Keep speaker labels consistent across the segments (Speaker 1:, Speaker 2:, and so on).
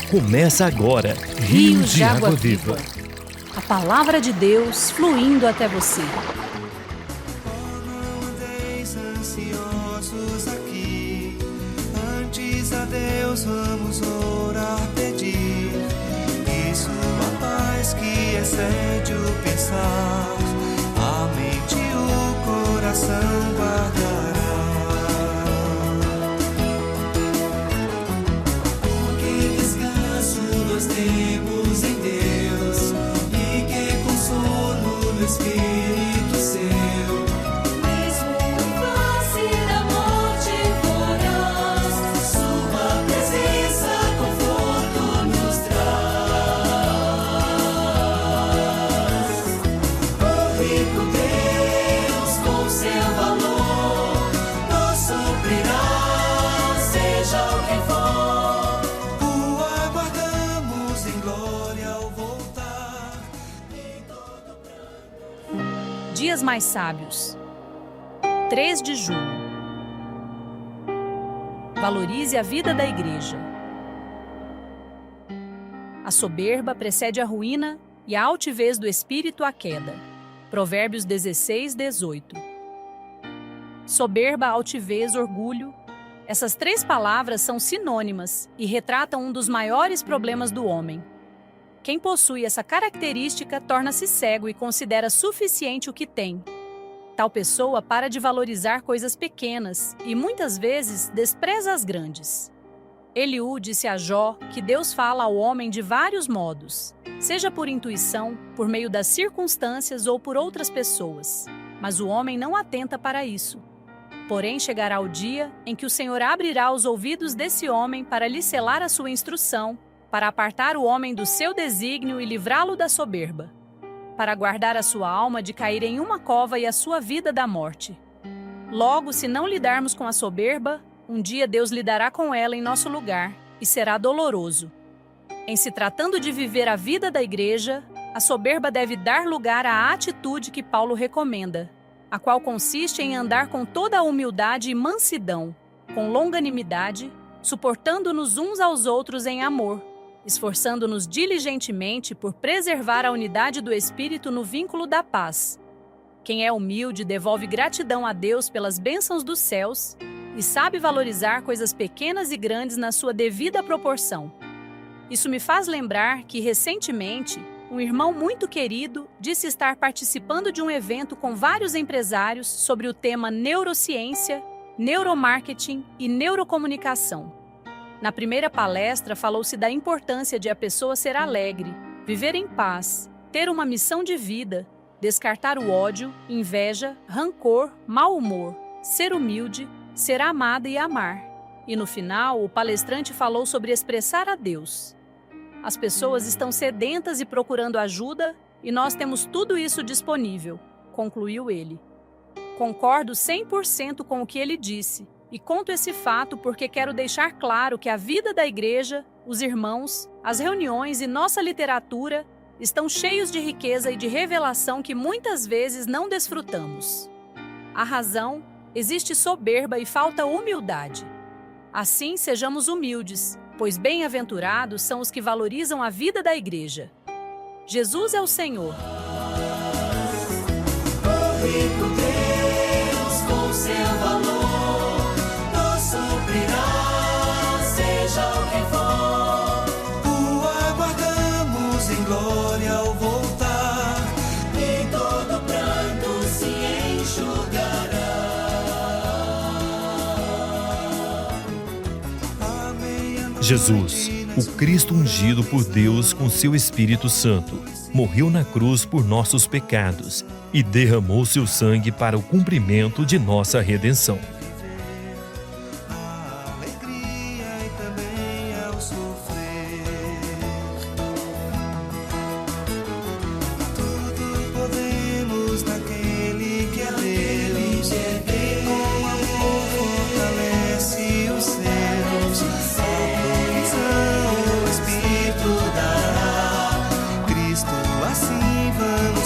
Speaker 1: Começa agora, Rios de Água Viva.
Speaker 2: A palavra de Deus fluindo até você.
Speaker 3: Não andeis ansiosos aqui, antes a Deus vamos orar, pedir, e sua paz que excede o pensar, a mente e o coração guardará. Porque descanso nós temos em Deus, e que consolo no Espírito seu. Mesmo em face da morte voraz, sua presença conforto nos traz. O rico Deus com seu valor nos suprirá, seja o que for. O aguardamos em glória ao voltar.
Speaker 2: Dias mais sábios. 3 de julho. Valorize a vida da igreja. A soberba precede a ruína e a altivez do espírito a queda. Provérbios 16, 18. Soberba, altivez, orgulho. Essas 3 palavras são sinônimas e retratam um dos maiores problemas do homem. Quem possui essa característica torna-se cego e considera suficiente o que tem. Tal pessoa para de valorizar coisas pequenas e, muitas vezes, despreza as grandes. Eliú disse a Jó que Deus fala ao homem de vários modos, seja por intuição, por meio das circunstâncias ou por outras pessoas. Mas o homem não atenta para isso. Porém, chegará o dia em que o Senhor abrirá os ouvidos desse homem para lhe selar a sua instrução, para apartar o homem do seu desígnio e livrá-lo da soberba, para guardar a sua alma de cair em uma cova e a sua vida da morte. Logo, se não lidarmos com a soberba, um dia Deus lidará com ela em nosso lugar, e será doloroso. Em se tratando de viver a vida da igreja, a soberba deve dar lugar à atitude que Paulo recomenda, a qual consiste em andar com toda a humildade e mansidão, com longanimidade, suportando-nos uns aos outros em amor, esforçando-nos diligentemente por preservar a unidade do Espírito no vínculo da paz. Quem é humilde devolve gratidão a Deus pelas bênçãos dos céus e sabe valorizar coisas pequenas e grandes na sua devida proporção. Isso me faz lembrar que, recentemente, um irmão muito querido disse estar participando de um evento com vários empresários sobre o tema neurociência, neuromarketing e neurocomunicação. Na primeira palestra, falou-se da importância de a pessoa ser alegre, viver em paz, ter uma missão de vida, descartar o ódio, inveja, rancor, mau humor, ser humilde, ser amada e amar. E no final, o palestrante falou sobre expressar a Deus. As pessoas estão sedentas e procurando ajuda, e nós temos tudo isso disponível, concluiu ele. Concordo 100% com o que ele disse. E conto esse fato porque quero deixar claro que a vida da igreja, os irmãos, as reuniões e nossa literatura estão cheios de riqueza e de revelação que muitas vezes não desfrutamos. A razão, existe soberba e falta humildade. Assim, sejamos humildes, pois bem-aventurados são os que valorizam a vida da igreja. Jesus é o Senhor.
Speaker 3: O rico Deus com seu valor suprirá, seja o que for. O aguardamos em glória ao voltar, e todo pranto se enxugará.
Speaker 1: Jesus, o Cristo ungido por Deus com seu Espírito Santo, morreu na cruz por nossos pecados e derramou seu sangue para o cumprimento de nossa redenção.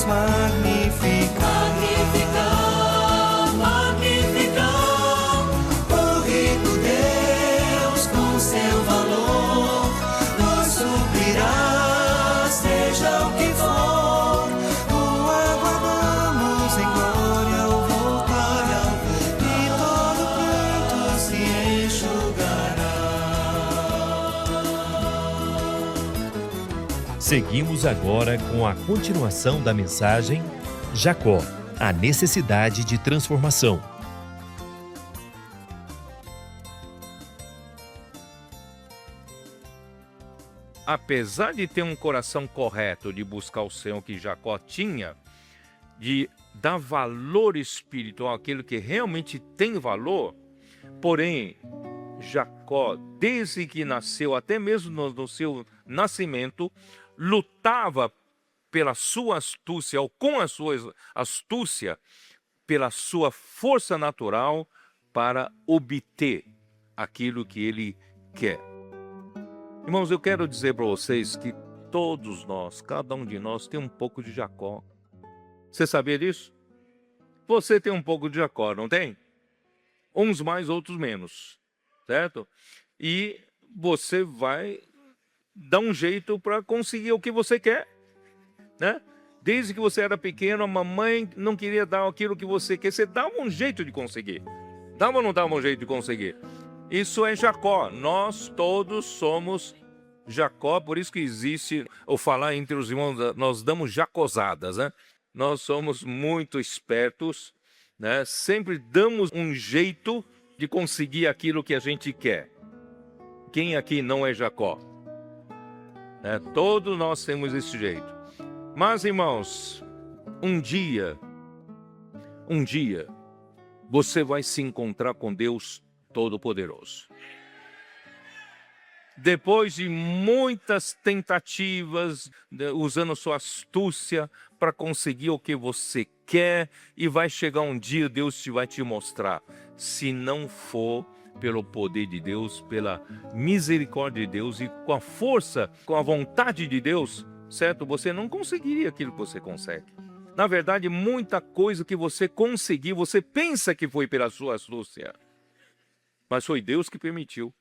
Speaker 3: Magnificar, magnificar, magnificar.
Speaker 1: Seguimos agora com a continuação da mensagem Jacó, a necessidade de transformação.
Speaker 4: Apesar de ter um coração correto de buscar o Senhor que Jacó tinha, de dar valor espiritual àquilo que realmente tem valor, porém, Jacó, desde que nasceu, até mesmo no seu nascimento, lutava pela sua astúcia, ou com a sua astúcia, pela sua força natural para obter aquilo que ele quer. Irmãos, eu quero dizer para vocês que todos nós, cada um de nós, tem um pouco de Jacó. Você sabia disso? Você tem um pouco de Jacó, não tem? Uns mais, outros menos, certo? E você vai dar um jeito para conseguir o que você quer, né? Desde que você era pequeno, a mamãe não queria dar aquilo que você quer, você dava um jeito de conseguir. Dava ou não dava um jeito de conseguir? Isso é Jacó. Nós todos somos Jacó, por isso que existe, ou falar entre os irmãos, nós damos jacosadas, né? Nós somos muito espertos, né? Sempre damos um jeito de conseguir aquilo que a gente quer. Quem aqui não é Jacó? Todos nós temos esse jeito. Mas, irmãos, um dia, você vai se encontrar com Deus Todo-Poderoso. Depois de muitas tentativas, usando sua astúcia para conseguir o que você quer, e vai chegar um dia, Deus vai te mostrar. Se não for pelo poder de Deus, pela misericórdia de Deus e com a força, com a vontade de Deus, certo? Você não conseguiria aquilo que você consegue. Na verdade, muita coisa que você conseguiu, você pensa que foi pela sua astúcia, mas foi Deus que permitiu.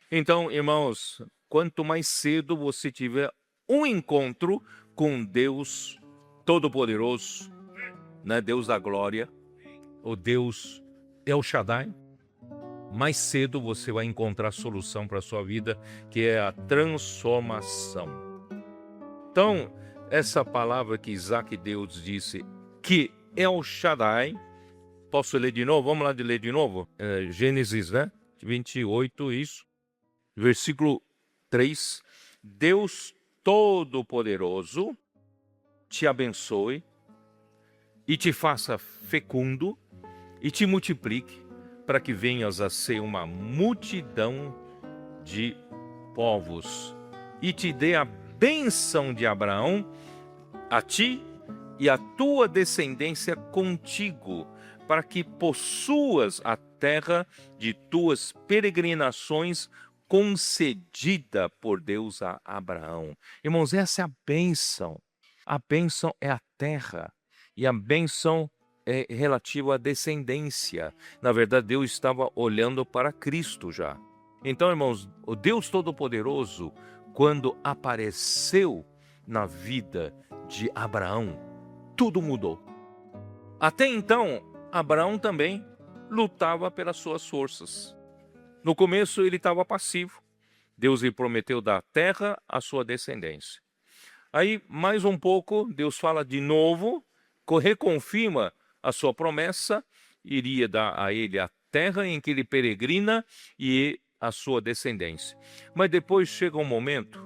Speaker 4: Então, irmãos, quanto mais cedo você tiver um encontro com Deus Todo-Poderoso, né? Deus da glória, o Deus El Shaddai, mais cedo você vai encontrar a solução para a sua vida, que é a transformação. Então, essa palavra que Isaac Deus disse, que El Shaddai, posso ler de novo? Vamos lá de ler de novo? Gênesis, né? 28, isso. Versículo 3, Deus Todo-Poderoso te abençoe e te faça fecundo e te multiplique para que venhas a ser uma multidão de povos e te dê a bênção de Abraão a ti e a tua descendência contigo, para que possuas a terra de tuas peregrinações concedida por Deus a Abraão. Irmãos, essa é a bênção. A bênção é a terra e a bênção é relativa à descendência. Na verdade, Deus estava olhando para Cristo já. Então, irmãos, o Deus Todo-Poderoso, quando apareceu na vida de Abraão, tudo mudou. Até então, Abraão também lutava pelas suas forças. No começo ele estava passivo. Deus lhe prometeu dar terra à sua descendência. Aí, mais um pouco, Deus fala de novo, reconfirma a sua promessa, iria dar a ele a terra em que ele peregrina e a sua descendência. Mas depois chega um momento,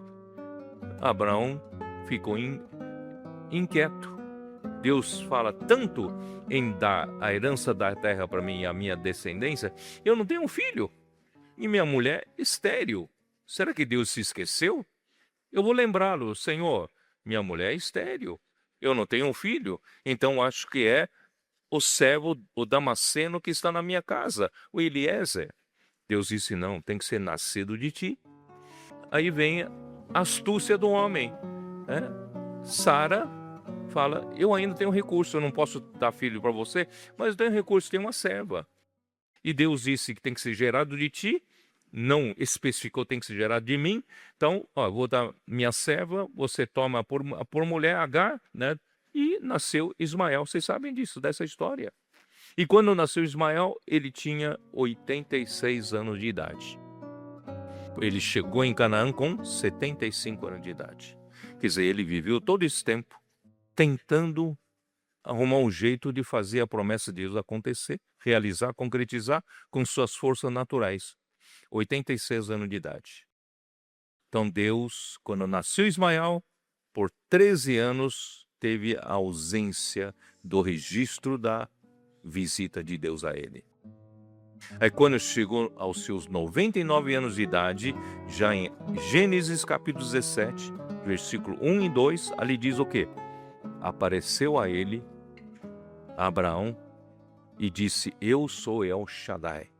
Speaker 4: Abraão ficou inquieto. Deus fala tanto em dar a herança da terra para mim e a minha descendência, eu não tenho um filho. E minha mulher estéril. Será que Deus se esqueceu? Eu vou lembrá-lo, Senhor, minha mulher é estéril. Eu não tenho um filho, então acho que é o servo, o Damasceno que está na minha casa, o Eliezer. Deus disse, não, tem que ser nascido de ti. Aí vem a astúcia do homem. Sara fala, eu ainda tenho recurso, eu não posso dar filho para você, mas eu tenho recurso, tenho uma serva. E Deus disse que tem que ser gerado de ti, não especificou tem que ser gerado de mim. Então, vou dar minha serva, você toma por mulher Agar, né? E nasceu Ismael. Vocês sabem disso, dessa história. E quando nasceu Ismael, ele tinha 86 anos de idade. Ele chegou em Canaã com 75 anos de idade. Quer dizer, ele viveu todo esse tempo tentando arrumar um jeito de fazer a promessa de Deus acontecer, realizar, concretizar com suas forças naturais. 86 anos de idade. Então Deus, quando nasceu Ismael, por 13 anos teve a ausência do registro da visita de Deus a ele. Aí quando chegou aos seus 99 anos de idade, já em Gênesis capítulo 17, versículo 1 e 2, ali diz o quê? Apareceu a ele, a Abraão, e disse: eu sou El Shaddai.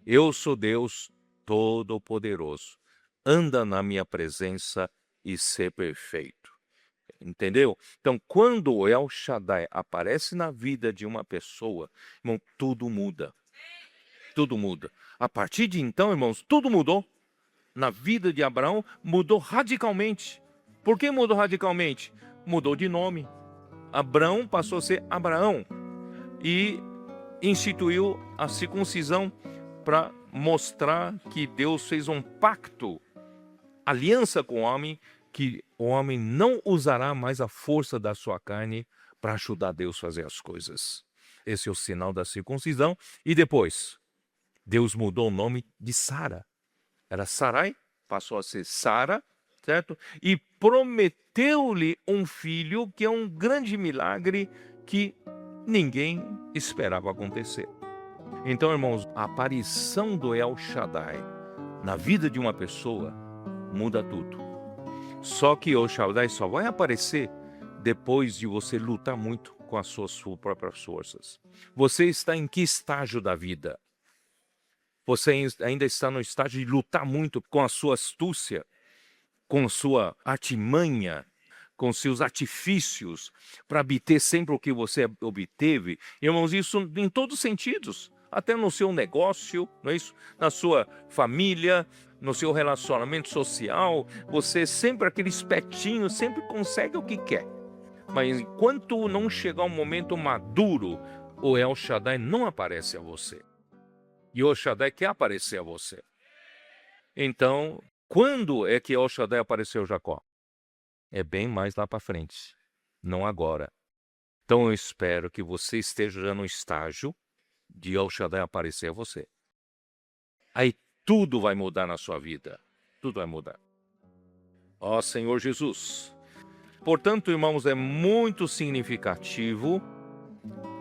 Speaker 4: Eu sou Deus Todo-Poderoso. Anda na minha presença e ser perfeito. Entendeu? Então, quando o El Shaddai aparece na vida de uma pessoa, irmão, tudo muda. Tudo muda. A partir de então, irmãos, tudo mudou. Na vida de Abraão, mudou radicalmente. Por que mudou radicalmente? Mudou de nome. Abraão passou a ser Abraão. E instituiu a circuncisão para mostrar que Deus fez um pacto, aliança com o homem, que o homem não usará mais a força da sua carne para ajudar Deus a fazer as coisas. Esse é o sinal da circuncisão. E depois, Deus mudou o nome de Sara. Era Sarai, passou a ser Sara, certo? E prometeu-lhe um filho, que é um grande milagre que ninguém esperava acontecer. Então, irmãos, a aparição do El Shaddai na vida de uma pessoa muda tudo. Só que o El Shaddai só vai aparecer depois de você lutar muito com as suas próprias forças. Você está em que estágio da vida? Você ainda está no estágio de lutar muito com a sua astúcia, com a sua artimanha, com seus artifícios, para obter sempre o que você obteve. Irmãos, isso em todos os sentidos. Até no seu negócio, não é isso? Na sua família, no seu relacionamento social, você sempre aquele espetinho, sempre consegue o que quer. Mas enquanto não chegar um momento maduro, o El Shaddai não aparece a você. E o El Shaddai quer aparecer a você. Então, quando é que El Shaddai apareceu a Jacó? É bem mais lá para frente, não agora. Então eu espero que você esteja já no estágio de El Shaddai aparecer a você. Aí tudo vai mudar na sua vida. Tudo vai mudar. Ó Senhor Jesus. Portanto, irmãos, é muito significativo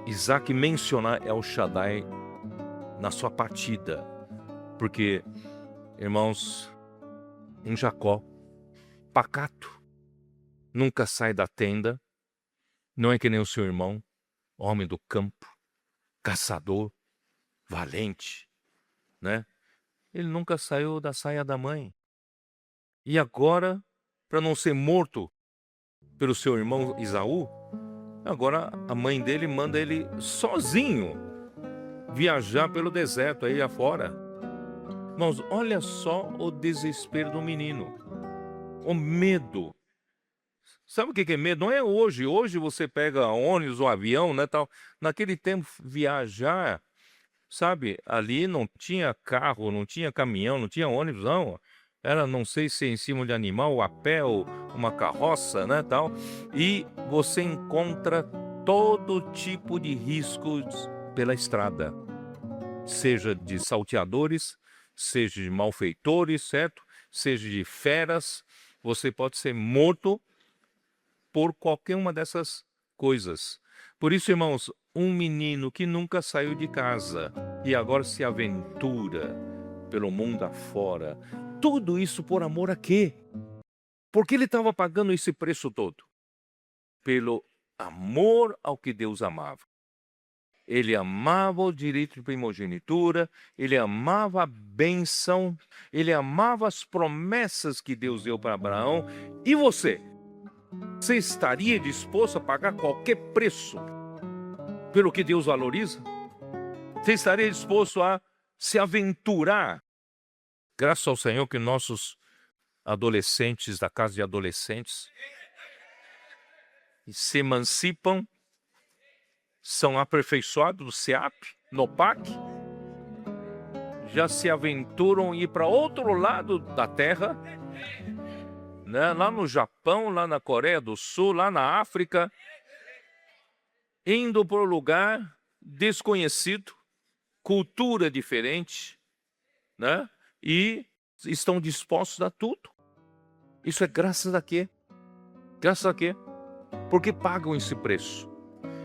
Speaker 4: Isaac mencionar El Shaddai na sua partida. Porque, irmãos, em Jacó, pacato, nunca sai da tenda, não é que nem o seu irmão, homem do campo, caçador, valente, né? Ele nunca saiu da saia da mãe. E agora, para não ser morto pelo seu irmão Esaú, agora a mãe dele manda ele sozinho viajar pelo deserto aí afora. Irmãos, olha só o desespero do menino, o medo. Sabe o que é medo? Não é hoje. Hoje você pega ônibus ou avião, né, tal. Naquele tempo, viajar, sabe, ali não tinha carro, não tinha caminhão, não tinha ônibus, não. Era, não sei se em cima de animal, ou a pé, ou uma carroça, né, tal. E você encontra todo tipo de riscos pela estrada. Seja de salteadores, seja de malfeitores, certo? Seja de feras. Você pode ser morto por qualquer uma dessas coisas. Por isso, irmãos, um menino que nunca saiu de casa e agora se aventura pelo mundo afora, tudo isso por amor a quê? Porque ele estava pagando esse preço todo? Pelo amor ao que Deus amava. Ele amava o direito de primogenitura, ele amava a bênção, ele amava as promessas que Deus deu para Abraão. E você? Você estaria disposto a pagar qualquer preço pelo que Deus valoriza? Você estaria disposto a se aventurar? Graças ao Senhor que nossos adolescentes da casa de adolescentes se emancipam, são aperfeiçoados no SEAP, no PAC. já se aventuram ir para outro lado da terra, né? Lá no Japão, lá na Coreia do Sul, lá na África, indo para um lugar desconhecido, cultura diferente, né? E estão dispostos a tudo. Isso é graças a quê? Graças a quê? Porque pagam esse preço.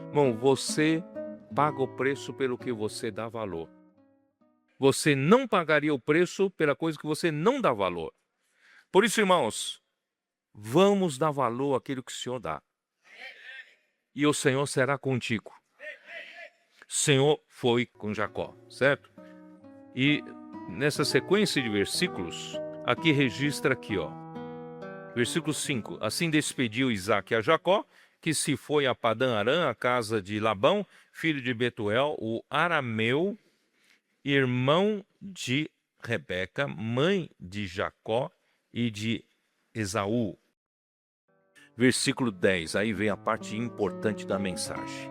Speaker 4: Irmão, você paga o preço pelo que você dá valor. Você não pagaria o preço pela coisa que você não dá valor. Por isso, irmãos, vamos dar valor àquilo que o Senhor dá. E o Senhor será contigo. O Senhor foi com Jacó, certo? E nessa sequência de versículos, aqui registra aqui, ó. Versículo 5. Assim despediu Isaque a Jacó, que se foi a Padã-Arã, a casa de Labão, filho de Betuel, o arameu, irmão de Rebeca, mãe de Jacó e de Esaú. Versículo 10, aí vem a parte importante da mensagem.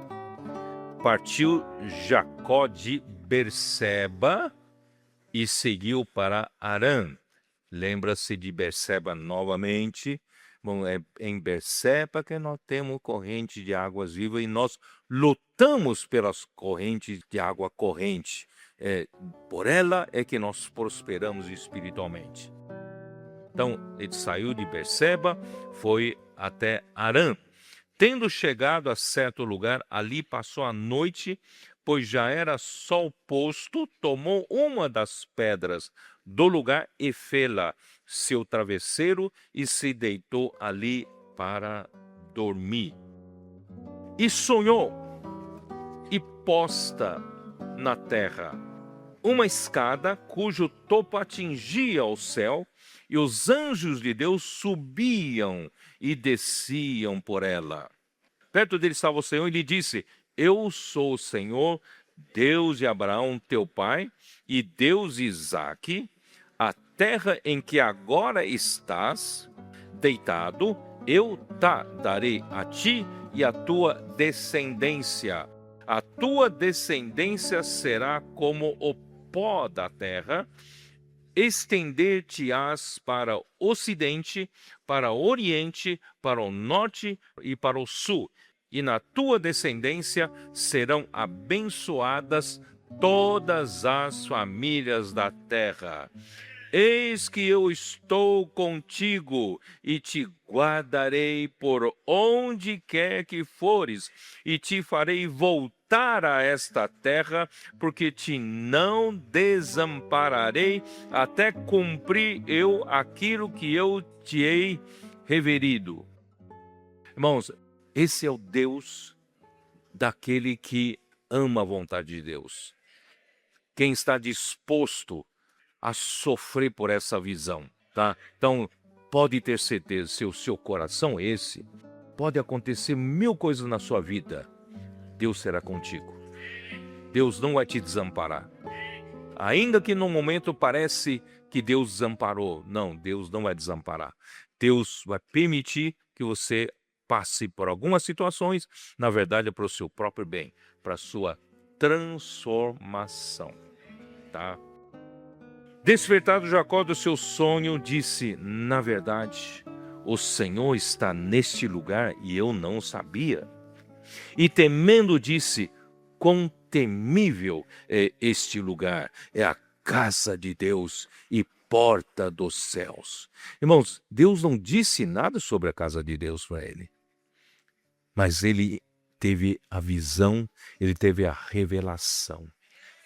Speaker 4: Partiu Jacó de Berseba e seguiu para Harã. Lembra-se de Berseba novamente. Bom, é em Berseba que nós temos corrente de águas vivas e nós lutamos pelas correntes de água corrente. Por ela é que nós prosperamos espiritualmente. Então, ele saiu de Berseba, foi até Harã. Tendo chegado a certo lugar, ali passou a noite, pois já era sol posto, tomou uma das pedras do lugar e fê-la seu travesseiro e se deitou ali para dormir. E sonhou, e posta na terra uma escada cujo topo atingia o céu, e os anjos de Deus subiam e desciam por ela. Perto dele estava o Senhor e lhe disse: Eu sou o Senhor, Deus de Abraão, teu pai, e Deus de Isaque. A terra em que agora estás deitado, eu te darei a ti e a tua descendência. A tua descendência será como o pó da terra. Estender-te-ás para o ocidente, para o oriente, para o norte e para o sul. E na tua descendência serão abençoadas todas as famílias da terra. Eis que eu estou contigo e te guardarei por onde quer que fores, e te farei voltar a esta terra, porque te não desampararei até cumprir eu aquilo que eu te hei referido. Irmãos, esse é o Deus daquele que ama a vontade de Deus. Quem está disposto a sofrer por essa visão, tá? Então, pode ter certeza, se o seu coração é esse, pode acontecer 1000 coisas na sua vida, Deus será contigo. Deus não vai te desamparar. Ainda que no momento parece que Deus desamparou, não, Deus não vai desamparar. Deus vai permitir que você passe por algumas situações, na verdade é para o seu próprio bem, para a sua transformação, tá? Despertado Jacó do seu sonho, disse: na verdade, o Senhor está neste lugar e eu não sabia. E temendo disse: quão temível é este lugar, é a casa de Deus e porta dos céus. Irmãos, Deus não disse nada sobre a casa de Deus para ele, mas ele teve a visão, ele teve a revelação.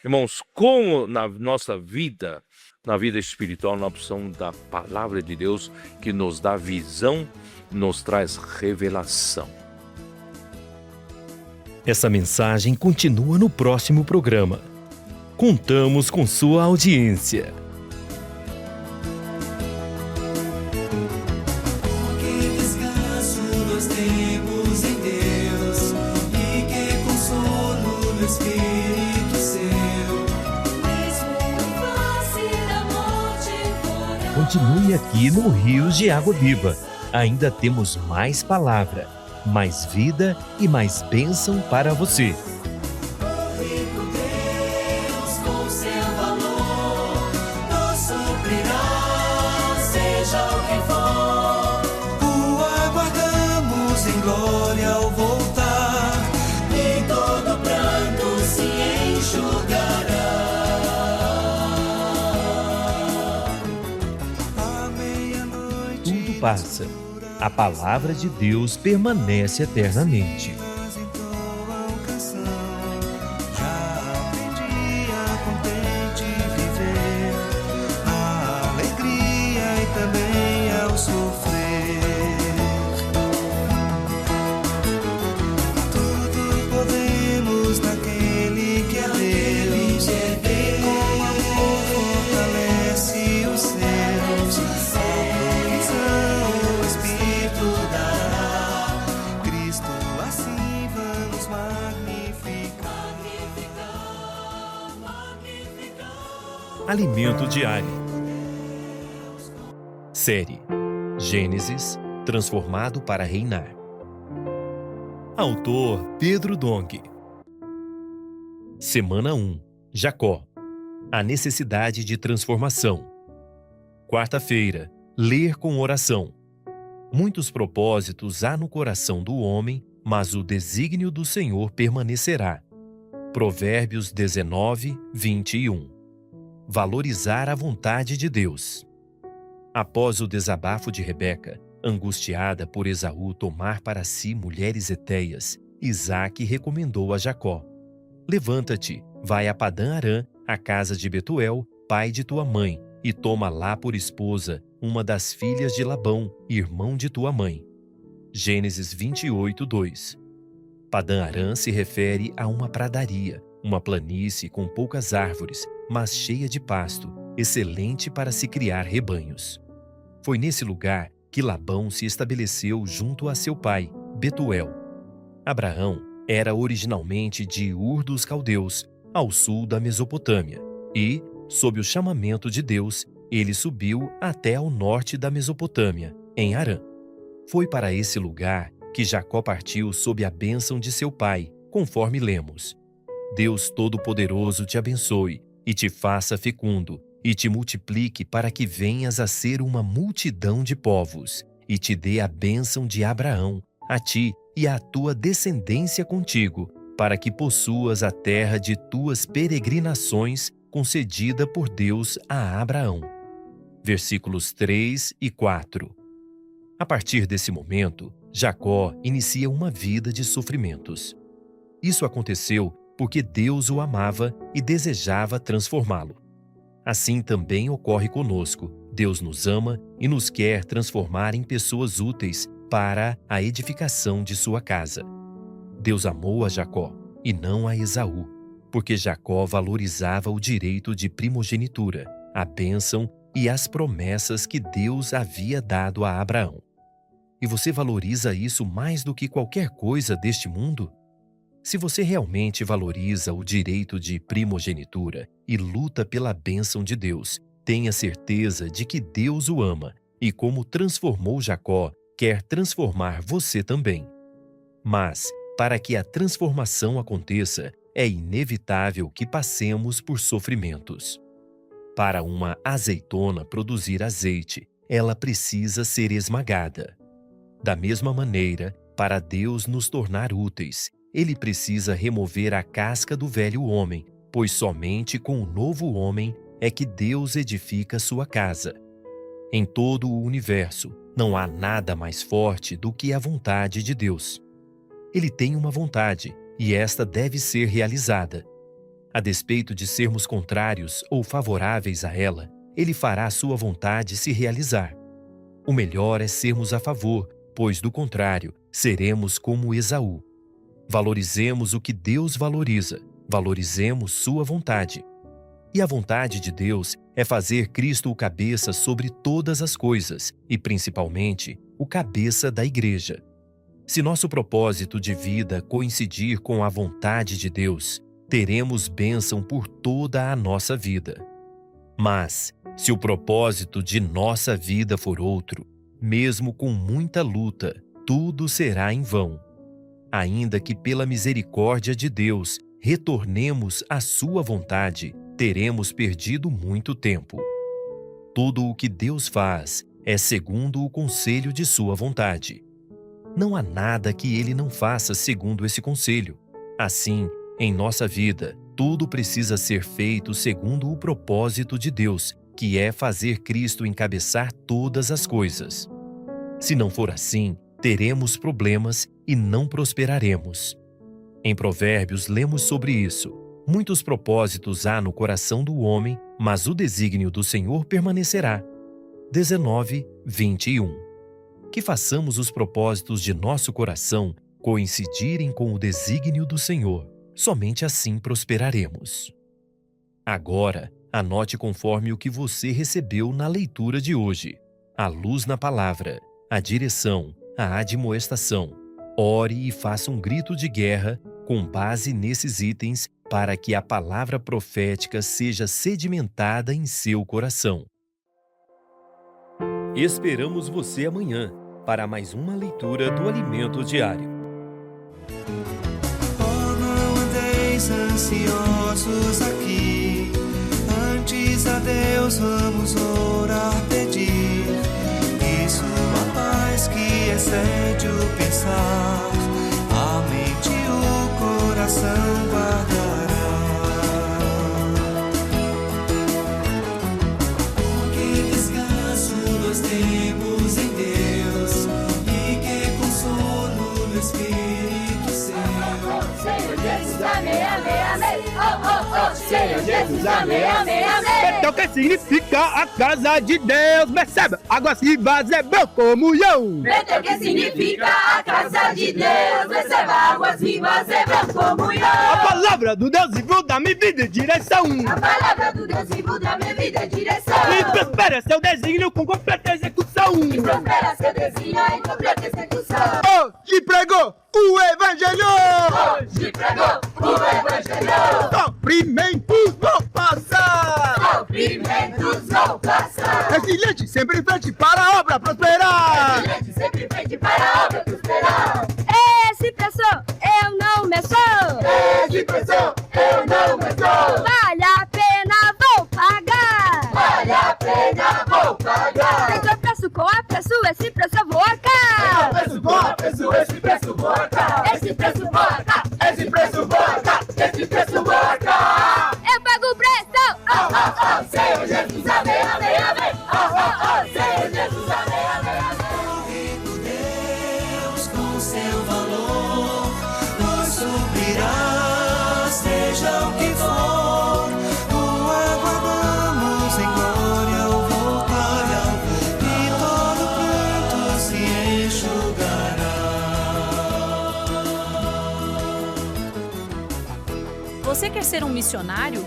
Speaker 4: Irmãos, como na nossa vida, na vida espiritual, nós precisamos da palavra de Deus que nos dá visão, nos traz revelação.
Speaker 1: Essa mensagem continua no próximo programa. Contamos com sua audiência.
Speaker 3: Que descanso nós temos em Deus, e que consolo no Espírito seu. Mesmo em face da morte,
Speaker 1: Continue aqui no Rios de Água Viva. Ainda temos mais palavra, mais vida e mais bênção para você.
Speaker 3: rico Deus com seu valor.
Speaker 1: passa. A palavra de Deus permanece eternamente. Alimento diário. Série Gênesis, transformado para reinar. Autor Pedro Dong. Semana 1. Jacó. A necessidade de transformação. Quarta-feira. Ler com oração. Muitos propósitos há no coração do homem, mas o desígnio do Senhor permanecerá. Provérbios 19, 21. Valorizar a vontade de Deus. Após o desabafo de Rebeca, angustiada por Esaú tomar para si mulheres hetéias, Isaque recomendou a Jacó: levanta-te, vai a Padã-Arã, a casa de Betuel, pai de tua mãe, e toma lá por esposa uma das filhas de Labão, irmão de tua mãe. Gênesis 28, 2. Padã-Arã se refere a uma pradaria, uma planície com poucas árvores, mas cheia de pasto, excelente para se criar rebanhos. Foi nesse lugar que Labão se estabeleceu junto a seu pai, Betuel. Abraão era originalmente de Ur dos Caldeus, ao sul da Mesopotâmia, e, sob o chamamento de Deus, ele subiu até ao norte da Mesopotâmia, em Harã. Foi para esse lugar que Jacó partiu sob a bênção de seu pai, conforme lemos: Deus Todo-Poderoso te abençoe, e te faça fecundo, e te multiplique para que venhas a ser uma multidão de povos, e te dê a bênção de Abraão, a ti e à tua descendência contigo, para que possuas a terra de tuas peregrinações, concedida por Deus a Abraão. Versículos 3 e 4. A partir desse momento, Jacó inicia uma vida de sofrimentos. Isso aconteceu porque Deus o amava e desejava transformá-lo. Assim também ocorre conosco. Deus nos ama e nos quer transformar em pessoas úteis para a edificação de sua casa. Deus amou a Jacó e não a Esaú, porque Jacó valorizava o direito de primogenitura, a bênção e as promessas que Deus havia dado a Abraão. E você valoriza isso mais do que qualquer coisa deste mundo? Se você realmente valoriza o direito de primogenitura e luta pela bênção de Deus, tenha certeza de que Deus o ama e, como transformou Jacó, quer transformar você também. Mas, para que a transformação aconteça, é inevitável que passemos por sofrimentos. Para uma azeitona produzir azeite, ela precisa ser esmagada. Da mesma maneira, para Deus nos tornar úteis, Ele precisa remover a casca do velho homem, pois somente com o novo homem é que Deus edifica sua casa. Em todo o universo, não há nada mais forte do que a vontade de Deus. Ele tem uma vontade, e esta deve ser realizada. A despeito de sermos contrários ou favoráveis a ela, Ele fará sua vontade se realizar. O melhor é sermos a favor, pois, do contrário, seremos como Esaú. Valorizemos o que Deus valoriza, valorizemos sua vontade. E a vontade de Deus é fazer Cristo o cabeça sobre todas as coisas, e principalmente o cabeça da igreja. Se nosso propósito de vida coincidir com a vontade de Deus, teremos bênção por toda a nossa vida. Mas, se o propósito de nossa vida for outro, mesmo com muita luta, tudo será em vão. Ainda que pela misericórdia de Deus retornemos à sua vontade, teremos perdido muito tempo. Tudo o que Deus faz é segundo o conselho de sua vontade. Não há nada que Ele não faça segundo esse conselho. Assim, em nossa vida, tudo precisa ser feito segundo o propósito de Deus, que é fazer Cristo encabeçar todas as coisas. Se não for assim, teremos problemas e não prosperaremos. Em Provérbios lemos sobre isso. Muitos propósitos há no coração do homem, mas o desígnio do Senhor permanecerá. 19:21. Que façamos os propósitos de nosso coração coincidirem com o desígnio do Senhor. Somente assim prosperaremos. Agora, anote conforme o que você recebeu na leitura de hoje: a luz na palavra, a direção, a admoestação. Ore e faça um grito de guerra com base nesses itens para que a palavra profética seja sedimentada em seu coração. Esperamos você amanhã para mais uma leitura do Alimento Diário.
Speaker 3: Oh, não andeis ansiosos aqui, antes a Deus vamos orar, pedir, e sua paz que excede o pensar, a mente e o coração guardará. Que descanso nós temos em Deus, e que consolo no Espírito seu.
Speaker 5: Senhor Jesus, amém, amém, amém. Oh, oh, oh, Senhor Jesus, amém, amém, amém.
Speaker 6: Então, o que significa a casa de Deus? Percebe? Águas vivas é boa comunhão.
Speaker 5: Betel, que significa a casa de Deus? Receba águas vivas, é boa comunhão.
Speaker 6: A palavra do Deus vivo dá minha vida e direção.
Speaker 5: A palavra do Deus vivo da minha vida é direção.
Speaker 6: E prospera seu desígnio com completa execução.
Speaker 5: E prospera seu desígnio em completa execução.
Speaker 6: Hoje pregou o Evangelho.
Speaker 5: Hoje pregou o Evangelho.
Speaker 6: Sofrimentos vão passar.
Speaker 5: Sofrimentos vão passar.
Speaker 6: Resiliente, sempre em frente para a obra prosperar.
Speaker 5: Resiliente, sempre em frente para a obra prosperar.
Speaker 7: Esse preço eu não meço.
Speaker 5: Esse preço eu não meço.
Speaker 7: Vale a pena, vou pagar.
Speaker 5: Vale a pena, vou pagar.
Speaker 7: Feito preço com apreço, esse preço eu vou arcar.
Speaker 5: Preço com apreço, esse preço vou arcar. Esse preço vou arcar. Esse preço vou arcar. Esse preço vou arcar.
Speaker 7: Eu pago o preço.
Speaker 5: Oh, oh, oh, Senhor Jesus, amém, amém, amém. Oh, oh, oh, Senhor Jesus, amém, amém, amém.
Speaker 3: Rico Deus com seu valor nos suprirá, seja o que for. O aguardamos em glória ao voltar, e todo pranto se enxugará.
Speaker 2: Você quer ser um missionário?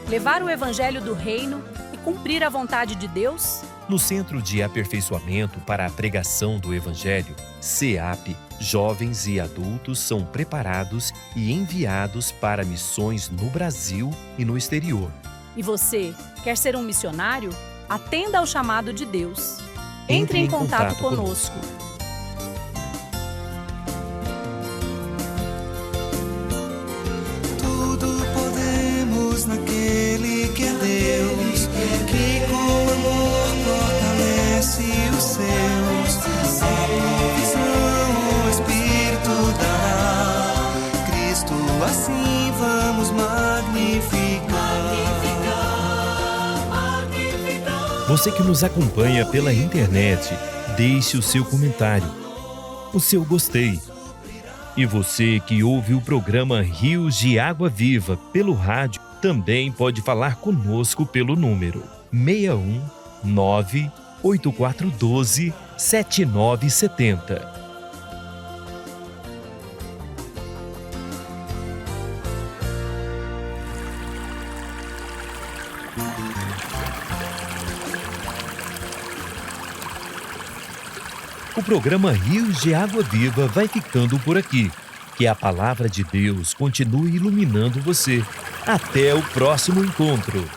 Speaker 2: Levar o evangelho do reino e cumprir a vontade de Deus?
Speaker 1: No Centro de Aperfeiçoamento para a Pregação do Evangelho, CEAP, jovens e adultos são preparados e enviados para missões no Brasil e no exterior.
Speaker 2: E você, quer ser um missionário? Atenda ao chamado de Deus. Entre em contato conosco.
Speaker 3: Tudo podemos naquele que é Deus, que com amor fortalece os seus. A provisão o Espírito dará, Cristo assim vamos magnificar.
Speaker 1: Você que nos acompanha pela internet, deixe o seu comentário, o seu gostei. E você que ouve o programa Rios de Água Viva pelo rádio, também pode falar conosco pelo número 61 98412 7970. O programa Rios de Água Viva vai ficando por aqui. Que a palavra de Deus continue iluminando você. Até o próximo encontro.